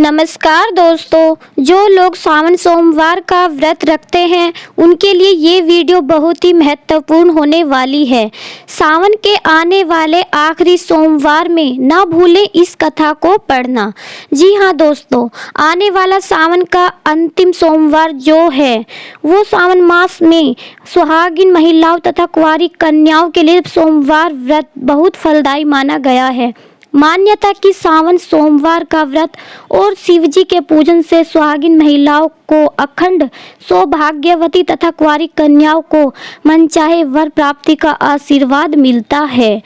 नमस्कार दोस्तों, जो लोग सावन सोमवार का व्रत रखते हैं उनके लिए ये वीडियो बहुत ही महत्वपूर्ण होने वाली है। सावन के आने वाले आखिरी सोमवार में ना भूलें इस कथा को पढ़ना। जी हाँ दोस्तों, आने वाला सावन का अंतिम सोमवार जो है वो सावन मास में सुहागिन महिलाओं तथा कुंवारी कन्याओं के लिए सोमवार व्रत बहुत फलदायी माना गया है। मान्यता कि सावन सोमवार का व्रत और शिवजी के पूजन से सुहागिन महिलाओं को अखंड सौभाग्यवती तथा कुंवारी कन्याओं को मनचाहे वर प्राप्ति का आशीर्वाद मिलता है।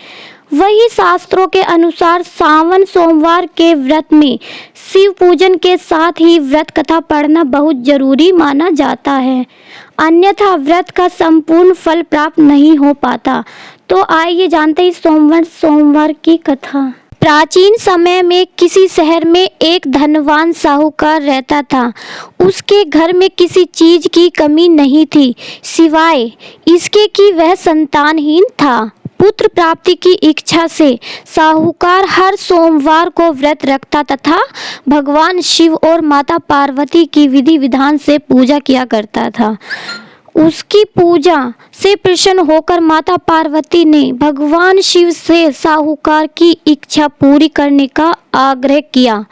वही शास्त्रों के अनुसार सावन सोमवार के व्रत में शिव पूजन के साथ ही व्रत कथा पढ़ना बहुत जरूरी माना जाता है, अन्यथा व्रत का संपूर्ण फल प्राप्त नहीं हो पाता। तो आइए जानते हैं सोमवार की कथा। प्राचीन समय में किसी शहर में एक धनवान साहूकार रहता था। उसके घर में किसी चीज की कमी नहीं थी, सिवाय इसके कि वह संतानहीन था। पुत्र प्राप्ति की इच्छा से साहूकार हर सोमवार को व्रत रखता तथा भगवान शिव और माता पार्वती की विधि विधान से पूजा किया करता था। उसकी पूजा से प्रसन्न होकर माता पार्वती ने भगवान शिव से साहूकार की इच्छा पूरी करने का आग्रह किया।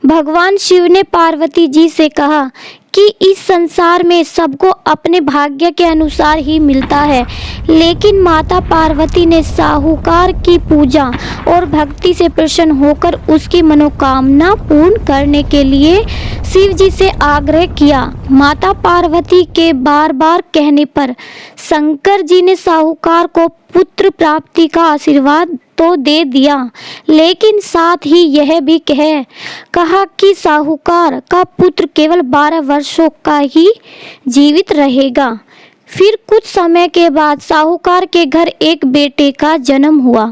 भगवान शिव ने पार्वती जी से कहा कि इस संसार में सबको अपने भाग्य के अनुसार ही मिलता है, लेकिन माता पार्वती ने साहूकार की पूजा और भक्ति से प्रसन्न होकर उसकी मनोकामना पूर्ण करने के लिए शिव जी से आग्रह किया। माता पार्वती के बार बार कहने पर शंकर जी ने साहूकार को पुत्र प्राप्ति का आशीर्वाद तो दे दिया, लेकिन साथ ही यह भी कहा कि साहूकार का पुत्र केवल 12 वर्षों का ही जीवित रहेगा। फिर कुछ समय के बाद साहूकार के घर एक बेटे का जन्म हुआ।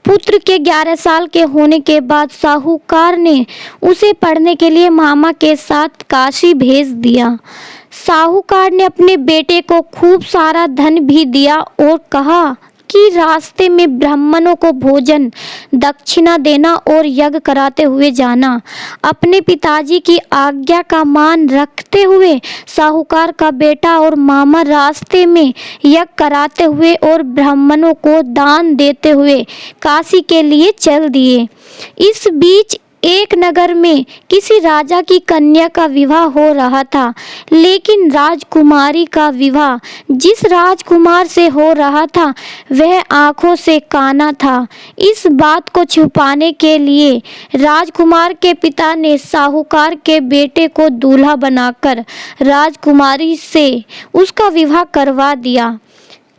पुत्र के 11 साल के होने के बाद साहूकार ने उसे पढ़ने के लिए मामा के साथ काशी भेज दिया। साहूकार ने अपने बेटे को खूब सारा धन भी दिया और कहा कि रास्ते में ब्राह्मणों को भोजन दक्षिणा देना और यज्ञ कराते हुए जाना। अपने पिताजी की आज्ञा का मान रखते हुए साहूकार का बेटा और मामा रास्ते में यज्ञ कराते हुए और ब्राह्मणों को दान देते हुए काशी के लिए चल दिए। इस बीच एक नगर में किसी राजा की कन्या का विवाह हो रहा था, लेकिन राजकुमारी का विवाह जिस राजकुमार से हो रहा था वह आंखों से काना था। इस बात को छुपाने के लिए राजकुमार के पिता ने साहूकार के बेटे को दूल्हा बनाकर राजकुमारी से उसका विवाह करवा दिया।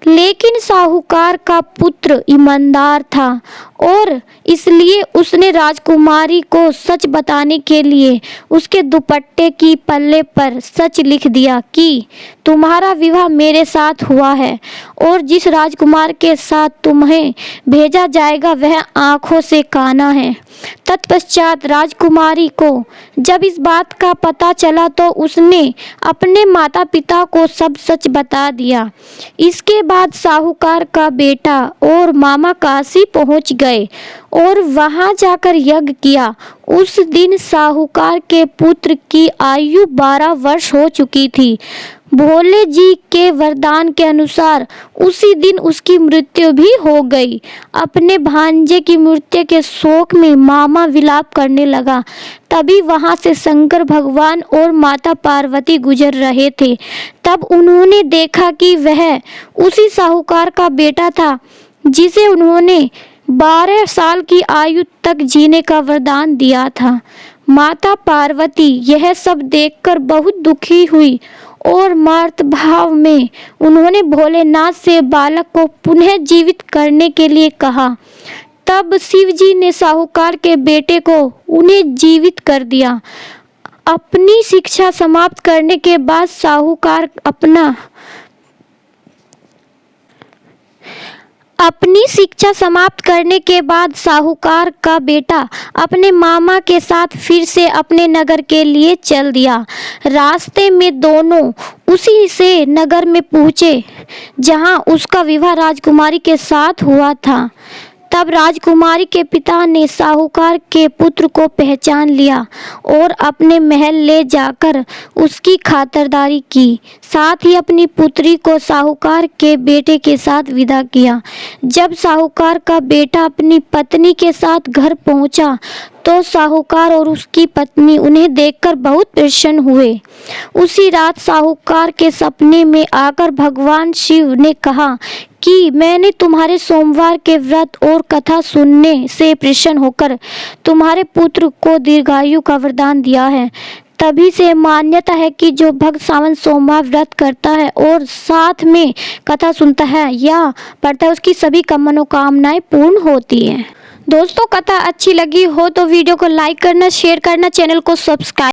लेकिन साहूकार का पुत्र ईमानदार था और इसलिए उसने राजकुमारी को सच बताने के लिए उसके दुपट्टे की पल्ले पर सच लिख दिया कि तुम्हारा विवाह मेरे साथ हुआ है और जिस राजकुमार के साथ तुम्हें भेजा जाएगा वह आंखों से काना है। तत्पश्चात राजकुमारी को जब इस बात का पता चला तो उसने अपने माता पिता को सब सच बता दिया। इसके बाद साहूकार का बेटा और मामा काशी पहुंच गए और वहां जाकर यज्ञ किया। उस दिन साहूकार के पुत्र की आयु 12 वर्ष हो चुकी थी। भोले जी के वरदान के अनुसार उसी दिन उसकी मृत्यु भी हो गई। अपने भांजे की मृत्यु के शोक में मामा विलाप करने लगा। तभी वहां से शंकर भगवान और माता पार्वती गुजर रहे थे। तब उन्होंने देखा कि वह उसी साहूकार का बेटा था जिसे उन्होंने 12 साल की आयु तक जीने का वरदान दिया था। माता पार्वती यह सब देखकर बहुत दुखी हुई और मातृ भाव में उन्होंने भोलेनाथ से बालक को पुनः जीवित करने के लिए कहा। तब शिव जी ने साहूकार के बेटे को उन्हें जीवित कर दिया। अपनी शिक्षा समाप्त करने के बाद साहूकार का बेटा अपने मामा के साथ फिर से अपने नगर के लिए चल दिया। रास्ते में दोनों उसी से नगर में पहुँचे जहां उसका विवाह राजकुमारी के साथ हुआ था। तब राजकुमारी के पिता ने साहूकार के पुत्र को पहचान लिया और अपने महल ले जाकर उसकी खातिरदारी की। साथ ही अपनी पुत्री को साहूकार के बेटे के साथ विदा किया। जब साहूकार का बेटा अपनी पत्नी के साथ घर पहुंचा तो साहूकार और उसकी पत्नी उन्हें देखकर बहुत प्रसन्न हुए। उसी रात साहूकार के सपने में आकर भगवान शिव ने कहा कि मैंने तुम्हारे सोमवार के व्रत और कथा सुनने से प्रसन्न होकर तुम्हारे पुत्र को दीर्घायु का वरदान दिया है। तभी से मान्यता है कि जो भक्त सावन सोमवार व्रत करता है और साथ में कथा सुनता है या पढ़ता है, उसकी सभी मनोकामनाएं पूर्ण होती हैं। दोस्तों, कथा अच्छी लगी हो तो वीडियो को लाइक करना, शेयर करना, चैनल को सब्सक्राइब